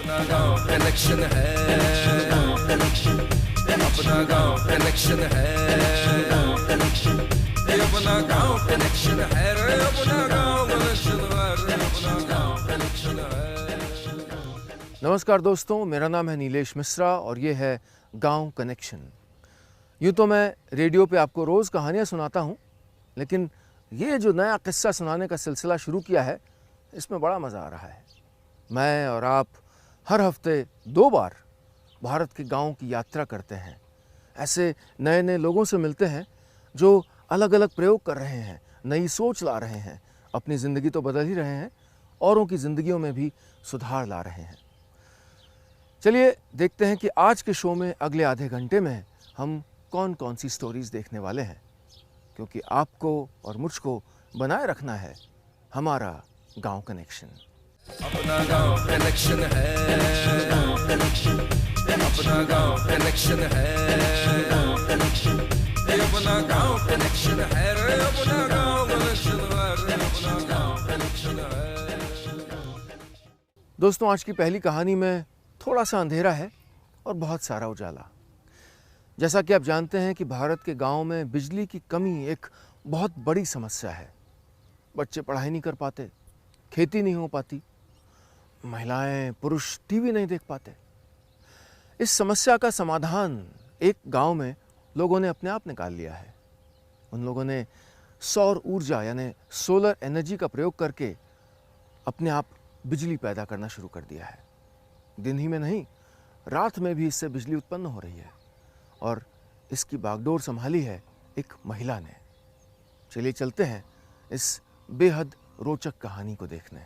अपना गांव कनेक्शन है, अपना गांव कनेक्शन है, अपना गांव कनेक्शन है, अपना गांव कनेक्शन है, अपना गांव कनेक्शन है। नमस्कार दोस्तों, मेरा नाम है नीलेश मिश्रा और ये है गांव कनेक्शन। यूँ तो मैं रेडियो पे आपको रोज़ कहानियाँ सुनाता हूँ, लेकिन ये जो नया किस्सा सुनाने का सिलसिला शुरू किया है, इसमें बड़ा मज़ा आ रहा है। मैं और आप हर हफ्ते 2 बार भारत के गाँव की यात्रा करते हैं। ऐसे नए नए लोगों से मिलते हैं जो अलग अलग प्रयोग कर रहे हैं, नई सोच ला रहे हैं, अपनी ज़िंदगी तो बदल ही रहे हैं, औरों की ज़िंदगियों में भी सुधार ला रहे हैं। चलिए देखते हैं कि आज के शो में अगले आधे घंटे में हम कौन कौन सी स्टोरीज़ देखने वाले हैं, क्योंकि आपको और मुझको बनाए रखना है हमारा गांव कनेक्शन। अपना गांव कनेक्शन है, अपना गांव कनेक्शन है, अपना गांव कनेक्शन है, अपना गांव कनेक्शन है, अपना गांव कनेक्शन है। दोस्तों, आज की पहली कहानी में थोड़ा सा अंधेरा है और बहुत सारा उजाला। जैसा कि आप जानते हैं कि भारत के गांव में बिजली की कमी एक बहुत बड़ी समस्या है। बच्चे पढ़ाई नहीं कर पाते, खेती नहीं हो पाती, महिलाएं पुरुष टीवी नहीं देख पाते। इस समस्या का समाधान एक गांव में लोगों ने अपने आप निकाल लिया है। उन लोगों ने सौर ऊर्जा यानी सोलर एनर्जी का प्रयोग करके अपने आप बिजली पैदा करना शुरू कर दिया है। दिन ही में नहीं, रात में भी इससे बिजली उत्पन्न हो रही है और इसकी बागडोर संभाली है एक महिला ने। चलिए चलते हैं इस बेहद रोचक कहानी को देखने।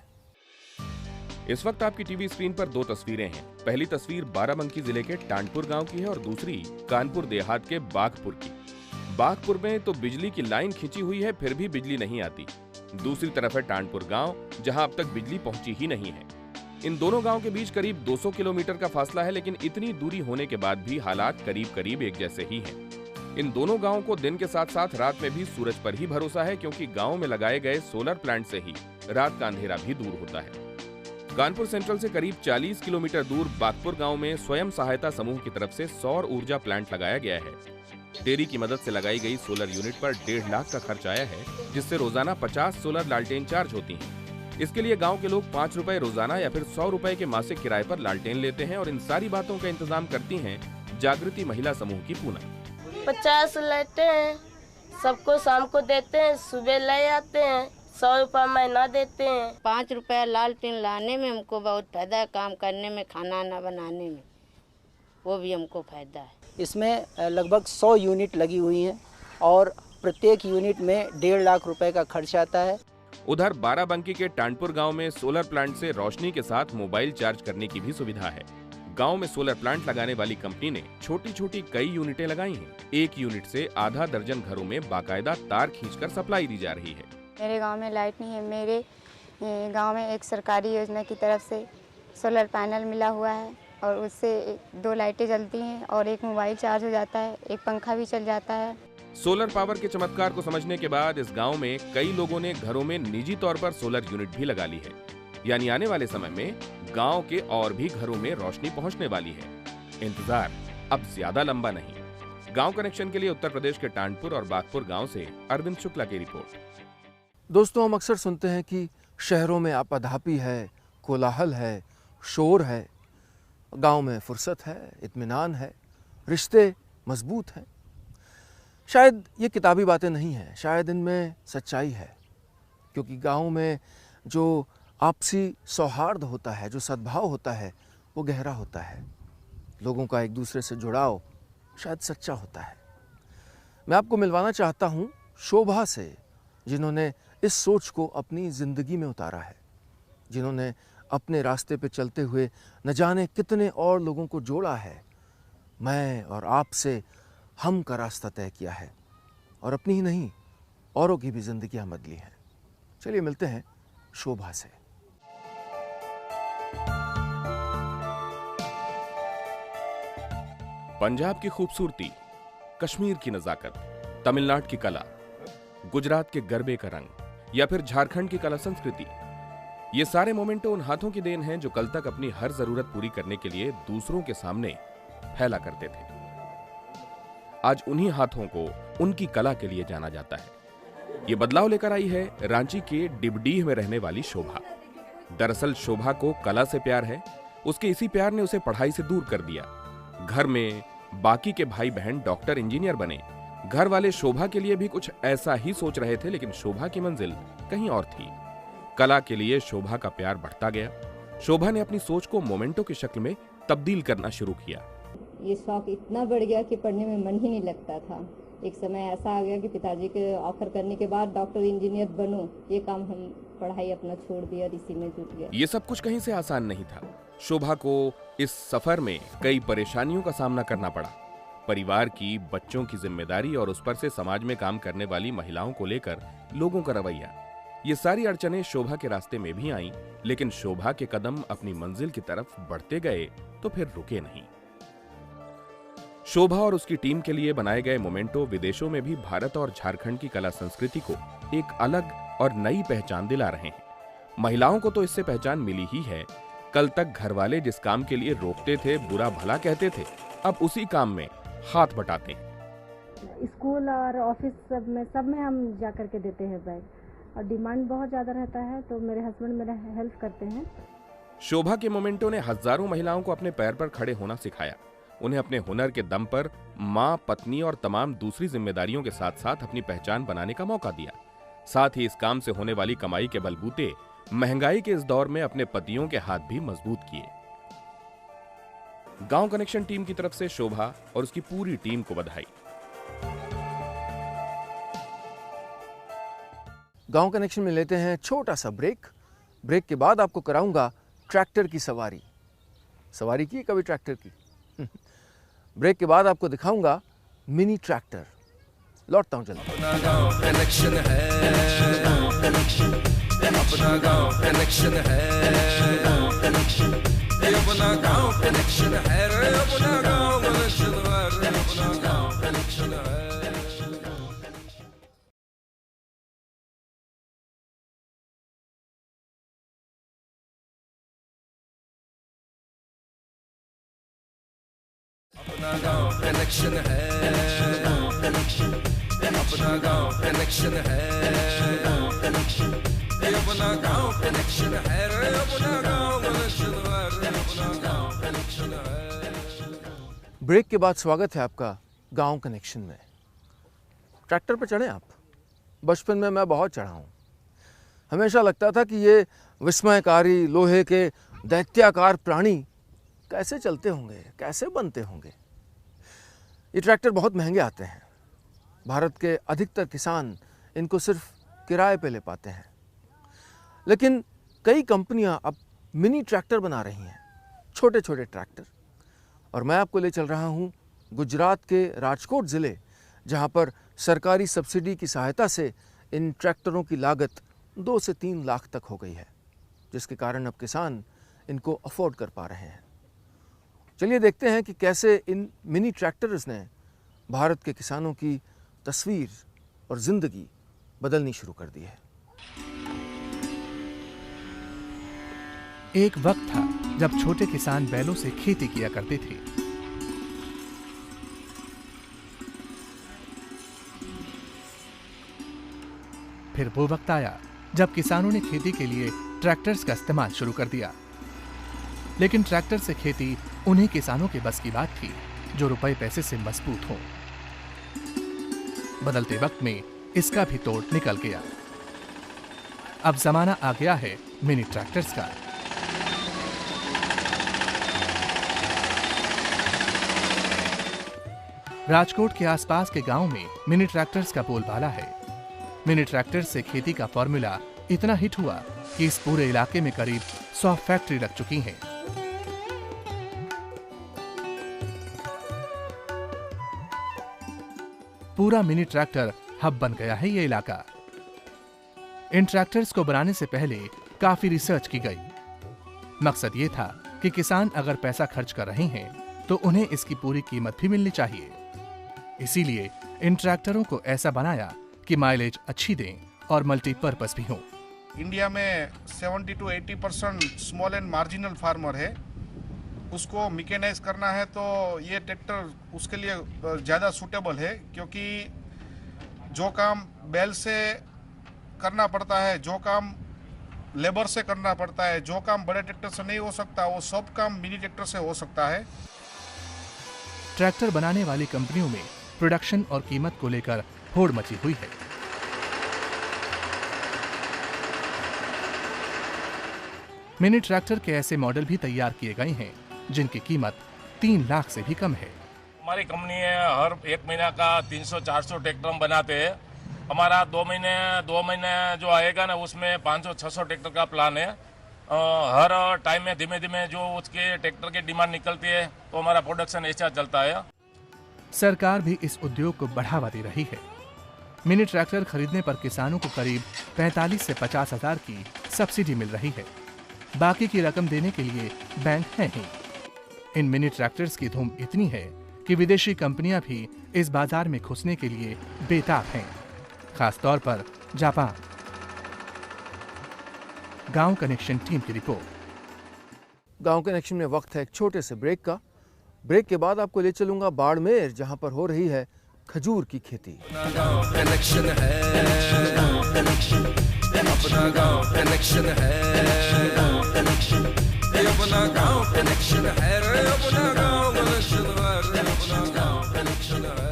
इस वक्त आपकी टीवी स्क्रीन पर 2 तस्वीरें हैं। पहली तस्वीर बाराबंकी जिले के टांडपुर गांव की है और दूसरी कानपुर देहात के बागपुर की। बागपुर में तो बिजली की लाइन खींची हुई है, फिर भी बिजली नहीं आती। दूसरी तरफ है टांडपुर गांव, जहां अब तक बिजली पहुंची ही नहीं है। इन दोनों गांव के बीच करीब 200 किलोमीटर का फासला है, लेकिन इतनी दूरी होने के बाद भी हालात करीब करीब एक जैसे ही हैं। इन दोनों गांवों को दिन के साथ साथ रात में भी सूरज पर ही भरोसा है, क्योंकि गांव में लगाए गए सोलर प्लांट से ही रात का अंधेरा भी दूर होता है। कानपुर सेंट्रल से करीब 40 किलोमीटर दूर बागपुर गांव में स्वयं सहायता समूह की तरफ से सौर ऊर्जा प्लांट लगाया गया है। डेयरी की मदद से लगाई गई सोलर यूनिट पर 1.5 लाख का खर्च आया है, जिससे रोजाना 50 सोलर लालटेन चार्ज होती हैं। इसके लिए गांव के लोग 5 रुपए रोजाना या फिर 100 रुपए के मासिक किराए पर लालटेन लेते हैं और इन सारी बातों का इंतजाम करती हैं जागृति महिला समूह की पूनम। 50 लालटेन हैं, सबको शाम को देते हैं, सुबह ले आते हैं, 100 रुपये महीना देते हैं। 5 रुपया लालटेन लाने में हमको बहुत फायदा है, काम करने में, खाना ना बनाने में, वो भी हमको फायदा है। इसमें लगभग 100 यूनिट लगी हुई हैं और प्रत्येक यूनिट में 1.5 लाख रुपए का खर्च आता है। उधर बाराबंकी के टांडपुर गांव में सोलर प्लांट से रोशनी के साथ मोबाइल चार्ज करने की भी सुविधा है। गांव में सोलर प्लांट लगाने वाली कंपनी ने छोटी छोटी कई यूनिटें लगाई हैं। एक यूनिट से आधा दर्जन घरों में बाकायदा तार खींचकर सप्लाई दी जा रही है। मेरे गांव में लाइट नहीं है। मेरे गांव में एक सरकारी योजना की तरफ से सोलर पैनल मिला हुआ है और उससे 2 लाइटें जलती हैं और एक मोबाइल चार्ज हो जाता है, एक पंखा भी चल जाता है। सोलर पावर के चमत्कार को समझने के बाद इस गांव में कई लोगों ने घरों में निजी तौर पर सोलर यूनिट भी लगा ली है। यानी आने वाले समय में गांव के और भी घरों में रोशनी पहुंचने वाली है। इंतजार अब ज्यादा लंबा नहीं। गांव कनेक्शन के लिए उत्तर प्रदेश के टांडपुर और बागपुर गांव से अरविंद शुक्ला की रिपोर्ट। दोस्तों, हम अक्सर सुनते हैं कि शहरों में आपाधापी है, कोलाहल है, शोर है। गांव में फुर्सत है, इत्मीनान है, रिश्ते मजबूत हैं। शायद ये किताबी बातें नहीं हैं, शायद इनमें सच्चाई है, क्योंकि गांव में जो आपसी सौहार्द होता है, जो सद्भाव होता है, वो गहरा होता है। लोगों का एक दूसरे से जुड़ाव शायद सच्चा होता है। मैं आपको मिलवाना चाहता हूँ शोभा से, जिन्होंने इस सोच को अपनी ज़िंदगी में उतारा है, जिन्होंने अपने रास्ते पे चलते हुए न जाने कितने और लोगों को जोड़ा है। मैं और आपसे हम का रास्ता तय किया है और अपनी ही नहीं, औरों की भी ज़िंदगियाँ बदली हैं। चलिए मिलते हैं शोभा से। पंजाब की खूबसूरती, कश्मीर की नजाकत, तमिलनाडु की कला, गुजरात के गरबे का रंग या फिर झारखंड की कला संस्कृति, ये सारे मोमेंटो उन हाथों की देन हैं जो कल तक अपनी हर जरूरत पूरी करने के लिए दूसरों के सामने फैला करते थे। आज उन्हीं हाथों को उनकी कला के लिए जाना जाता है। ये बदलाव लेकर आई है रांची के डिबडीह में रहने वाली शोभा। दरअसल शोभा को कला से प्यार है, उसके इसी प्यार ने उसे पढ़ाई से दूर कर दिया। घर में बाकी के भाई बहन डॉक्टर इंजीनियर बने। घर वाले शोभा के लिए भी कुछ ऐसा ही सोच रहे थे, लेकिन शोभा की मंजिल कहीं और थी। कला के लिए शोभा का प्यार बढ़ता गया। शोभा ने अपनी सोच को मोमेंटो की शक्ल में तब्दील करना शुरू किया। ये शौक इतना बढ़ गया कि पढ़ने में मन ही नहीं लगता था। एक समय ऐसा आ गया कि पिताजी के ऑफर करने के बाद डॉक्टर इंजीनियर बनूं, ये काम हम पढ़ाई अपना छोड़ दिया और इसी में जुट गया। ये सब कुछ कहीं से आसान नहीं था। शोभा को इस सफर में कई परेशानियों का सामना करना पड़ा। परिवार की, बच्चों की जिम्मेदारी और उस पर से समाज में काम करने वाली महिलाओं को लेकर लोगों का रवैया, ये सारी अड़चनें शोभा के रास्ते में भी आईं, लेकिन शोभा के कदम अपनी मंजिल की तरफ बढ़ते गए तो फिर रुके नहीं। शोभा और उसकी टीम के लिए बनाए गए मोमेंटो विदेशों में भी भारत और झारखंड की कला संस्कृति को एक अलग और नई पहचान दिला रहे हैं। महिलाओं को तो इससे पहचान मिली ही है। कल तक घर वाले जिस काम के लिए रोकते थे, बुरा भला कहते थे, अब उसी काम में हाथ बटाते हैं। स्कूल और ऑफिस सब में हम जा करके देते हैं बैग, और डिमांड बहुत ज्यादा रहता है तो मेरे हस्बैंड मेरा हेल्प करते हैं। शोभा के मोमेंटो ने हजारों महिलाओं को अपने पैर पर खड़े होना सिखाया। उन्हें अपने हुनर के दम पर मां, पत्नी और तमाम दूसरी जिम्मेदारियों के साथ साथ अपनी पहचान बनाने का मौका दिया। साथ ही इस काम से होने वाली कमाई के बलबूते महंगाई के इस दौर में अपने पतियों के हाथ भी मजबूत किए। गांव कनेक्शन टीम की तरफ से शोभा और उसकी पूरी टीम को बधाई। गांव कनेक्शन में लेते हैं छोटा सा ब्रेक। ब्रेक के बाद आपको कराऊंगा ट्रैक्टर की सवारी। सवारी की कभी ट्रैक्टर की? ब्रेक के बाद आपको दिखाऊंगा मिनी ट्रैक्टर। लौटता हूं जल्दी। अपना गांव कनेक्शन है, अपना गांव कनेक्शन है, अपना गांव कनेक्शन है, अपना गांव कनेक्शन है, अपना गांव कनेक्शन है। अपना गांव कनेक्शन है, अपना गांव कनेक्शन है, अपना गांव कनेक्शन है, अपना गांव कनेक्शन है, अपना गांव कनेक्शन है। ब्रेक के बाद स्वागत है आपका गांव कनेक्शन में। ट्रैक्टर पर चढ़े आप? बचपन में मैं बहुत चढ़ा हूँ। हमेशा लगता था कि ये विस्मयकारी लोहे के दैत्याकार प्राणी कैसे चलते होंगे, कैसे बनते होंगे। ये ट्रैक्टर बहुत महंगे आते हैं। भारत के अधिकतर किसान इनको सिर्फ किराए पे ले पाते हैं, लेकिन कई कंपनियां अब मिनी ट्रैक्टर बना रही हैं, छोटे छोटे ट्रैक्टर। और मैं आपको ले चल रहा हूं गुजरात के राजकोट ज़िले, जहां पर सरकारी सब्सिडी की सहायता से इन ट्रैक्टरों की लागत 2 से 3 लाख तक हो गई है, जिसके कारण अब किसान इनको अफोर्ड कर पा रहे हैं। चलिए देखते हैं कि कैसे इन मिनी ट्रैक्टर्स ने भारत के किसानों की तस्वीर और ज़िंदगी बदलनी शुरू कर दी है। एक वक्त था जब छोटे किसान बैलों से खेती किया करते थे। फिर वो वक्त आया जब किसानों ने खेती के लिए ट्रैक्टर्स का इस्तेमाल शुरू कर दिया। लेकिन ट्रैक्टर से खेती उन्हीं किसानों के बस की बात थी जो रुपए पैसे से मजबूत हो। बदलते वक्त में इसका भी तोड़ निकल गया। अब जमाना आ गया है मिनी ट्रैक्टर्स का। राजकोट के आसपास के गांव में मिनी ट्रैक्टर्स का बोलबाला है। मिनी ट्रैक्टर से खेती का फॉर्मूला इतना हिट हुआ कि इस पूरे इलाके में करीब 100 फैक्ट्री लग चुकी हैं। पूरा मिनी ट्रैक्टर हब बन गया है ये इलाका। इन ट्रैक्टर्स को बनाने से पहले काफी रिसर्च की गई। मकसद ये था कि किसान अगर पैसा खर्च कर रहे हैं तो उन्हें इसकी पूरी कीमत भी मिलनी चाहिए। इसीलिए इन ट्रैक्टरों को ऐसा बनाया कि माइलेज अच्छी दें और मल्टीपर्पज भी हो। इंडिया में 70 to 80% small and marginal farmer है, उसको मैकेनाइज करना है तो ये ट्रैक्टर उसके लिए ज़्यादा सूटेबल है, क्योंकि जो काम बैल से करना पड़ता है, जो काम लेबर से करना पड़ता है, जो काम बड़े ट्रैक्टर से नहीं हो सकता, वो सब काम मिनी ट्रैक्टर से हो सकता है। ट्रैक्टर बनाने वाली कंपनियों में प्रोडक्शन और कीमत को लेकर होड़ मची हुई है। मिनी ट्रैक्टर के ऐसे मॉडल भी तैयार किए गए हैं जिनकी कीमत 3 लाख से भी कम है। हमारी कंपनी है हर 1 महीना का 300-400 ट्रैक्टर हम बनाते हैं। हमारा 2 महीने जो आएगा ना, उसमें 500-600 ट्रैक्टर का प्लान है। हर टाइम में धीमे धीमे जो उसके ट्रैक्टर की डिमांड निकलती है तो हमारा प्रोडक्शन ऐसा चलता है। सरकार भी इस उद्योग को बढ़ावा दे रही है। मिनी ट्रैक्टर खरीदने पर किसानों को करीब 45 से 50 हजार की सब्सिडी मिल रही है। बाकी की रकम देने के लिए बैंक है ही। इन मिनी ट्रैक्टर्स की धूम इतनी है कि विदेशी कंपनियां भी इस बाजार में घुसने के लिए बेताब हैं, खासतौर पर जापान। गांव कनेक्शन टीम की रिपोर्ट। गांव कनेक्शन में वक्त है एक छोटे से ब्रेक का। ब्रेक के बाद आपको ले चलूंगा बाड़मेर, जहां पर हो रही है खजूर की खेती। गांव कनेक्शन है, अपना गांव कनेक्शन है, अपना गांव कनेक्शन है, अपना गांव कनेक्शन है, अपना गांव कनेक्शन है।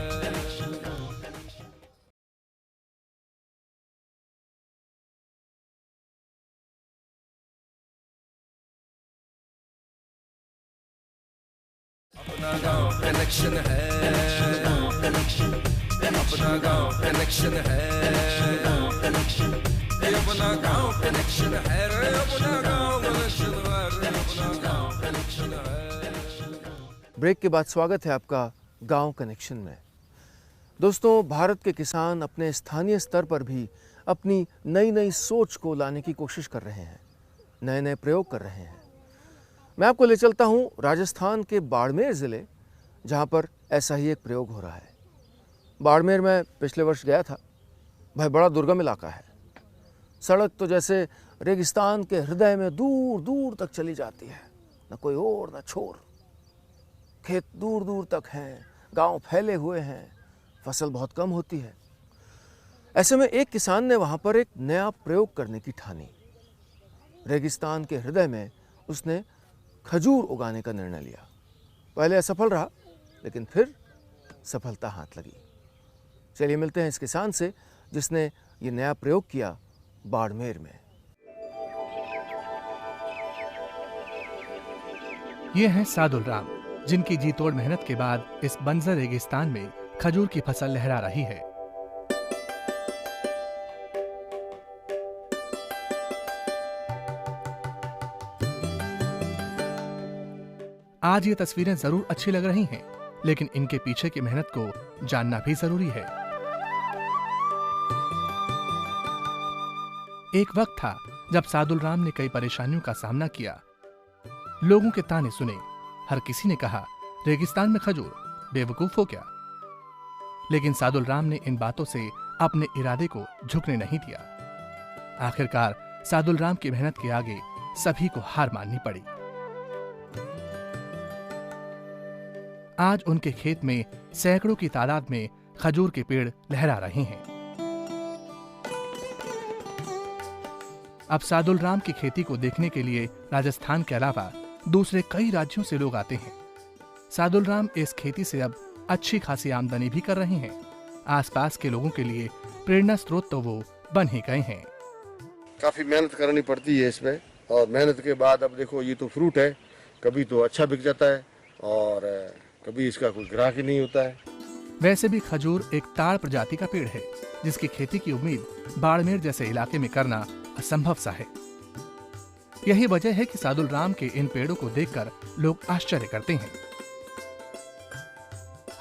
अपना गांव कनेक्शन है, अपना गांव कनेक्शन है, अपना गांव कनेक्शन है, अपना गांव कनेक्शन है, अपना गांव कनेक्शन है। ब्रेक के बाद स्वागत है आपका गांव कनेक्शन में। दोस्तों, भारत के किसान अपने स्थानीय स्तर पर भी अपनी नई नई सोच को लाने की कोशिश कर रहे हैं, नए नए प्रयोग कर रहे हैं। मैं आपको ले चलता हूं राजस्थान के बाड़मेर ज़िले, जहां पर ऐसा ही एक प्रयोग हो रहा है। बाड़मेर में पिछले वर्ष गया था। भाई, बड़ा दुर्गम इलाका है। सड़क तो जैसे रेगिस्तान के हृदय में दूर दूर तक चली जाती है, न कोई और न छोर। खेत दूर दूर तक हैं, गांव फैले हुए हैं, फसल बहुत कम होती है। ऐसे में एक किसान ने वहां पर एक नया प्रयोग करने की ठानी। रेगिस्तान के हृदय में उसने खजूर उगाने का निर्णय लिया। पहले असफल रहा, लेकिन फिर सफलता हाथ लगी। चलिए मिलते हैं इस किसान से जिसने ये नया प्रयोग किया बाड़मेर में। ये हैं सादुल राम, जिनकी जी तोड़ मेहनत के बाद इस बंजर रेगिस्तान में खजूर की फसल लहरा रही है। आज ये तस्वीरें जरूर अच्छी लग रही हैं, लेकिन इनके पीछे की मेहनत को जानना भी जरूरी है। एक वक्त था जब सादुल राम ने कई परेशानियों का सामना किया। लोगों के ताने सुने। हर किसी ने कहा, रेगिस्तान में खजूर, बेवकूफ हो क्या? लेकिन सादुल राम ने इन बातों से अपने इरादे को झुकने नहीं दिया। आखिरकार सादुल राम की मेहनत के आगे सभी को हार माननी पड़ी। आज उनके खेत में सैकड़ों की तादाद में खजूर के पेड़ लहरा रहे हैं। अब सादुल राम की खेती को देखने के लिए राजस्थान के अलावा दूसरे कई राज्यों से लोग आते हैं। सादुल राम इस खेती से अब अच्छी खासी आमदनी भी कर रहे हैं। आसपास के लोगों के लिए प्रेरणा स्रोत तो वो बन ही गए हैं। काफी मेहनत करनी पड़ती है इसमें, और मेहनत के बाद अब देखो ये तो फ्रूट है, कभी तो अच्छा बिक जाता है और कभी इसका कोई ग्राहक ही नहीं होता है। वैसे भी खजूर एक ताड़ प्रजाति का पेड़ है, जिसकी खेती की उम्मीद बाड़मेर जैसे इलाके में करना असंभव सा है। यही वजह है कि सादुल राम के इन पेड़ों को देखकर लोग आश्चर्य करते हैं।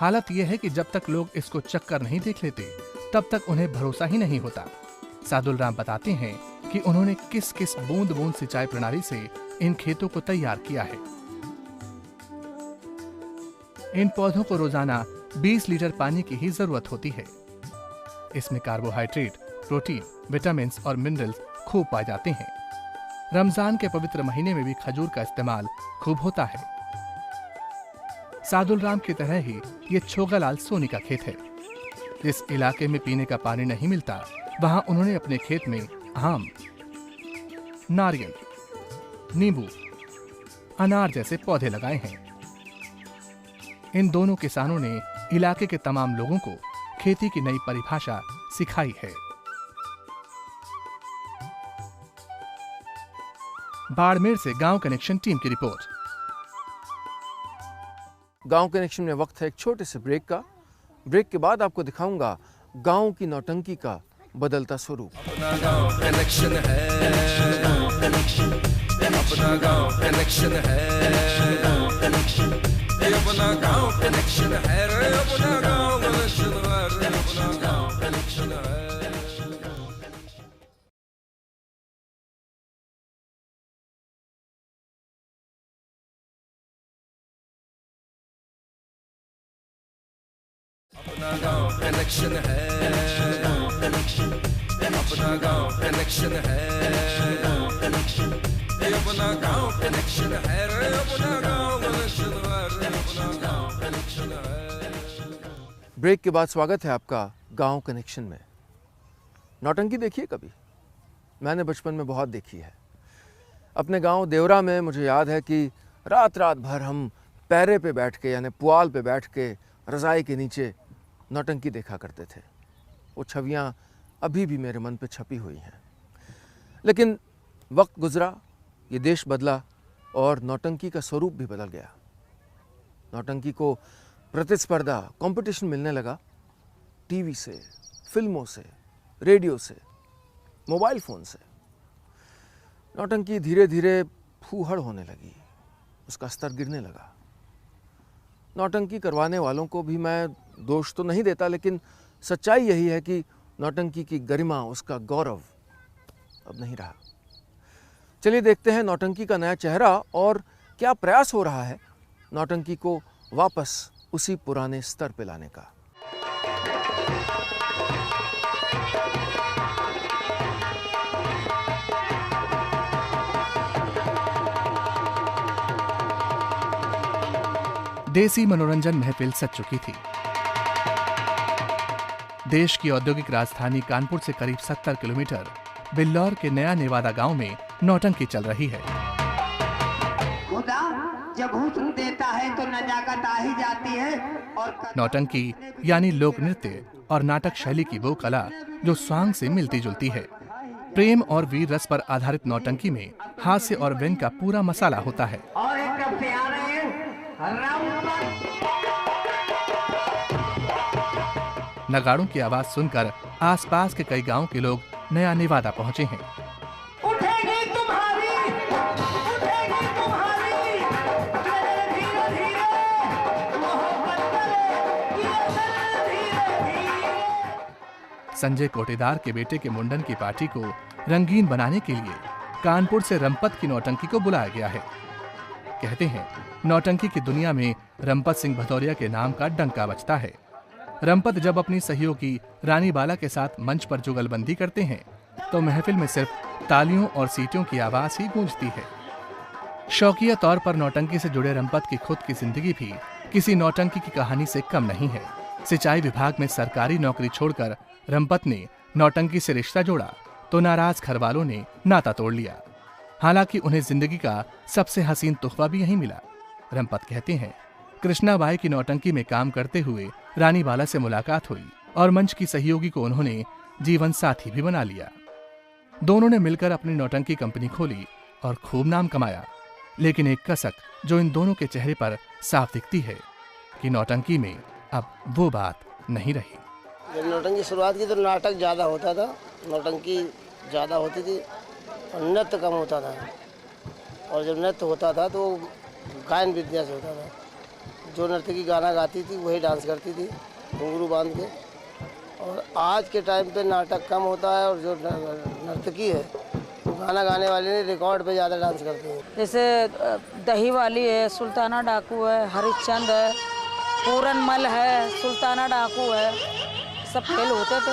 हालत यह है कि जब तक लोग इसको चक्कर नहीं देख लेते, तब तक उन्हें भरोसा ही नहीं होता। सादुल राम बताते हैं कि उन्होंने किस किस बूंद बूंद सिंचाई प्रणाली से इन खेतों को तैयार किया है। इन पौधों को रोजाना 20 लीटर पानी की ही जरूरत होती है। इसमें कार्बोहाइड्रेट, प्रोटीन, विटामिन और मिनरल्स खूब पाए जाते हैं। रमजान के पवित्र महीने में भी खजूर का इस्तेमाल खूब होता है। सादुल राम की तरह ही ये छोगालाल सोनी का खेत है। जिस इलाके में पीने का पानी नहीं मिलता, वहां उन्होंने अपने खेत में आम, नारियल, नींबू, अनार जैसे पौधे लगाए हैं। इन दोनों किसानों ने इलाके के तमाम लोगों को खेती की नई परिभाषा सिखाई है। बाड़मेर से गांव कनेक्शन टीम की रिपोर्ट। गांव कनेक्शन में वक्त है एक छोटे से ब्रेक का। ब्रेक के बाद आपको दिखाऊंगा गांव की नौटंकी का बदलता स्वरूप। अपना गांव कनेक्शन है, अपना गांव कनेक्शन है, अपना गांव कनेक्शन है रे, अपना गांव कनेक्शन है रे, अपना गांव कनेक्शन है। अपना गांव कनेक्शन है, अपना गांव कनेक्शन है, अपना गांव कनेक्शन है रे, अपना गांव कनेक्शन है रे, अपना गांव कनेक्शन है। ब्रेक के बाद स्वागत है आपका गांव कनेक्शन में। नौटंकी देखिए कभी? मैंने बचपन में बहुत देखी है। अपने गांव देवरा में मुझे याद है कि रात रात भर हम पैरे पे बैठ के यानी पुआल पे बैठ के रज़ाई के नीचे नौटंकी देखा करते थे। वो छवियाँ अभी भी मेरे मन पे छपी हुई हैं। लेकिन वक्त गुजरा, ये देश बदला और नौटंकी का स्वरूप भी बदल गया। नौटंकी को प्रतिस्पर्धा, कंपटीशन मिलने लगा टीवी से, फिल्मों से, रेडियो से, मोबाइल फ़ोन से। नौटंकी धीरे धीरे फूहड़ होने लगी, उसका स्तर गिरने लगा। नौटंकी करवाने वालों को भी मैं दोष तो नहीं देता, लेकिन सच्चाई यही है कि नौटंकी की गरिमा, उसका गौरव अब नहीं रहा। चलिए देखते हैं नौटंकी का नया चेहरा और क्या प्रयास हो रहा है नौटंकी को वापस उसी पुराने स्तर पे लाने का। देसी मनोरंजन महफिल सज चुकी थी। देश की औद्योगिक राजधानी कानपुर से करीब 70 किलोमीटर बिल्लौर के नया नेवादा गांव में नौटंकी चल रही है। खुदा जब हुस्न देता है तो नजाकत आ ही जाती है। और नौटंकी यानी लोक नृत्य और नाटक शैली की वो कला जो स्वांग से मिलती जुलती है। प्रेम और वीर रस पर आधारित नौटंकी में हास्य और व्यंग का पूरा मसाला होता है। और एक तरफ से आ रहे हैं नगाड़ों की आवाज सुनकर आसपास के कई गांव के लोग नया नेवादा पहुंचे हैं। उठेगी तुम्हारी, उठेगी तुम्हारी, धीरे धीरे मोहब्बत धीरे। संजय कोटेदार के बेटे के मुंडन की पार्टी को रंगीन बनाने के लिए कानपुर से रमपत की नौटंकी को बुलाया गया है। कहते हैं नौटंकी की दुनिया में रमपत सिंह भदौरिया के नाम का डंका बजता है। रमपत जब अपनी सहयोगी रानी बाला के साथ मंच पर जुगलबंदी करते हैं तो महफिल में सिर्फ तालियों और सीटियों की आवाज ही गूंजती है। शौकिया तौर पर नौटंकी से जुड़े रमपत की खुद की जिंदगी भी किसी नौटंकी की कहानी से कम नहीं है। सिंचाई विभाग में सरकारी नौकरी छोड़कर रमपत ने नौटंकी से रिश्ता जोड़ा तो नाराज घरवालों ने नाता तोड़ लिया। हालांकि उन्हें जिंदगी का सबसे हसीन तोहफा भी यहीं मिला। रमपत कहते हैं कृष्णाबाई की नौटंकी में काम करते हुए रानी बाला से मुलाकात हुई और मंच की सहयोगी को उन्होंने जीवन साथी भी बना लिया। दोनों ने मिलकर अपनी नौटंकी कंपनी खोली और खूब नाम कमाया। लेकिन एक कसक जो इन दोनों के चेहरे पर साफ दिखती है कि नौटंकी में अब वो बात नहीं रही। जब नौटंकी शुरुआत की तो नाटक ज़्यादा होता था, नौटंकी ज़्यादा होती थी और नृत्य कम होता था। और जब नृत्य होता था तो गायन विद्या से होता था। जो नर्तकी गाना गाती थी वही डांस करती थी घुंघरू बांध के। और आज के टाइम पे नाटक कम होता है और जो नर्तकी है तो गाना गाने वाले ने रिकॉर्ड पे ज़्यादा डांस करते हैं। जैसे दही वाली है, सुल्ताना डाकू है, हरिश्चंद है, पूरनमल है, सुल्ताना डाकू है, सब खेल होते थे।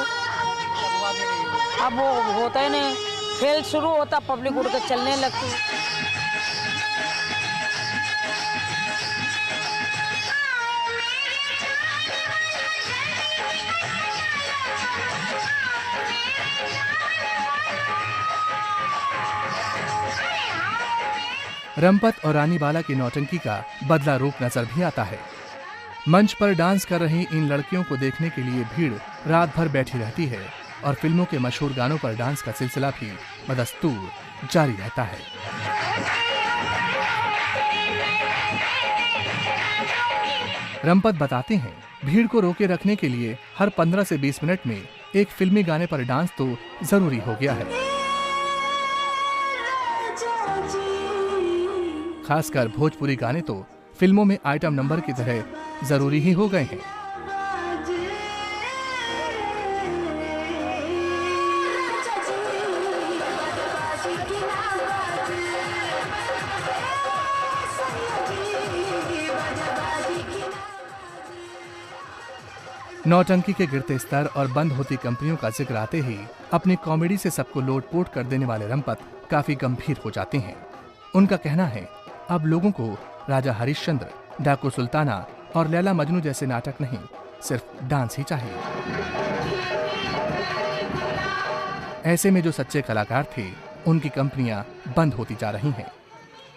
अब वो होता ही नहीं। खेल शुरू होता पब्लिक उड़ के चलने लगती। रमपत और रानी बाला की नौटंकी का बदला रूप नजर भी आता है। मंच पर डांस कर रही इन लड़कियों को देखने के लिए भीड़ रात भर बैठी रहती है और फिल्मों के मशहूर गानों पर डांस का सिलसिला भी बदस्तूर जारी रहता है। रमपत बताते हैं, भीड़ को रोके रखने के लिए हर 15 से 20 मिनट में एक फिल्मी गाने पर डांस तो जरूरी हो गया है। खासकर भोजपुरी गाने तो फिल्मों में आइटम नंबर की तरह जरूरी ही हो गए हैं। नौटंकी के गिरते स्तर और बंद होती कंपनियों का जिक्र आते ही अपनी कॉमेडी से सबको लोटपोट कर देने वाले रमपत काफी गंभीर हो जाते हैं। उनका कहना है, अब लोगों को राजा हरिश्चंद्र, डाकू सुल्ताना और लैला मजनू जैसे नाटक नहीं, सिर्फ डांस ही चाहिए। ऐसे में जो सच्चे कलाकार थे, उनकी कंपनियां बंद होती जा रही हैं।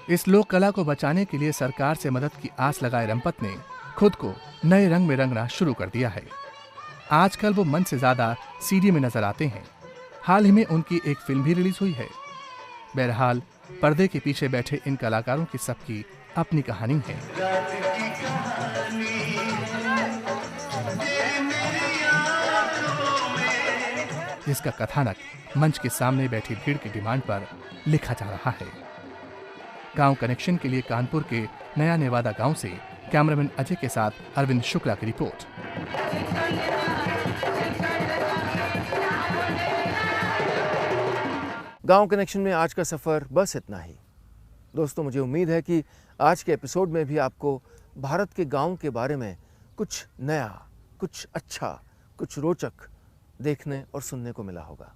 इस लोक कला को बचाने के लिए सरकार से मदद की आस लगाए रमपत ने खुद को नए रंग में रंगना शुरू कर दिया है। आजकल वो मन से ज्यादा सीडी में नजर आते हैं। हाल ही में उनकी एक फिल्म भी रिलीज हुई है। बहरहाल पर्दे के पीछे बैठे इन कलाकारों की सबकी अपनी कहानी है। जिसका कथानक मंच के सामने बैठी भीड़ की डिमांड पर लिखा जा रहा है। गांव कनेक्शन के लिए कानपुर के नया नेवादा गांव से कैमरामैन अजय के साथ अरविंद शुक्ला की रिपोर्ट। गांव कनेक्शन में आज का सफ़र बस इतना ही। दोस्तों, मुझे उम्मीद है कि आज के एपिसोड में भी आपको भारत के गांव के बारे में कुछ नया, कुछ अच्छा, कुछ रोचक देखने और सुनने को मिला होगा।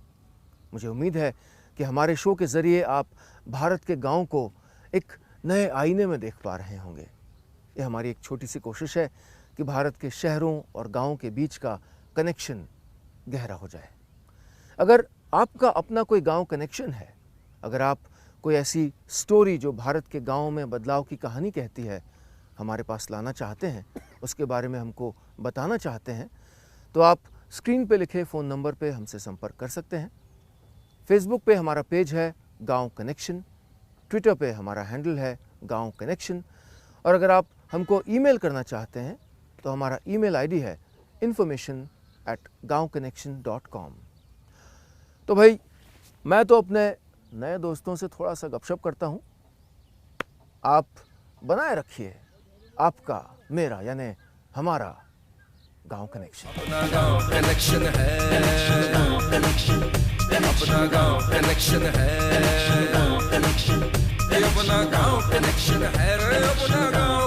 मुझे उम्मीद है कि हमारे शो के ज़रिए आप भारत के गांव को एक नए आईने में देख पा रहे होंगे। ये हमारी एक छोटी सी कोशिश है कि भारत के शहरों और गांवों के बीच का कनेक्शन गहरा हो जाए। अगर आपका अपना कोई गांव कनेक्शन है, अगर आप कोई ऐसी स्टोरी जो भारत के गांव में बदलाव की कहानी कहती है हमारे पास लाना चाहते हैं, उसके बारे में हमको बताना चाहते हैं, तो आप स्क्रीन पे लिखे फ़ोन नंबर पे हमसे संपर्क कर सकते हैं। फेसबुक पे हमारा पेज है गांव कनेक्शन, ट्विटर पे हमारा हैंडल है गांव कनेक्शन, और अगर आप हमको ईमेल करना चाहते हैं तो हमारा ईमेल आईडी है information@gaonconnection.com। तो भाई, मैं तो अपने नए दोस्तों से थोड़ा सा गपशप करता हूँ। आप बनाए रखिए आपका, मेरा यानी हमारा गांव कनेक्शन। अपना गांव कनेक्शन है, अपना गांव कनेक्शन है, अपना गांव कनेक्शन है, अपना गांव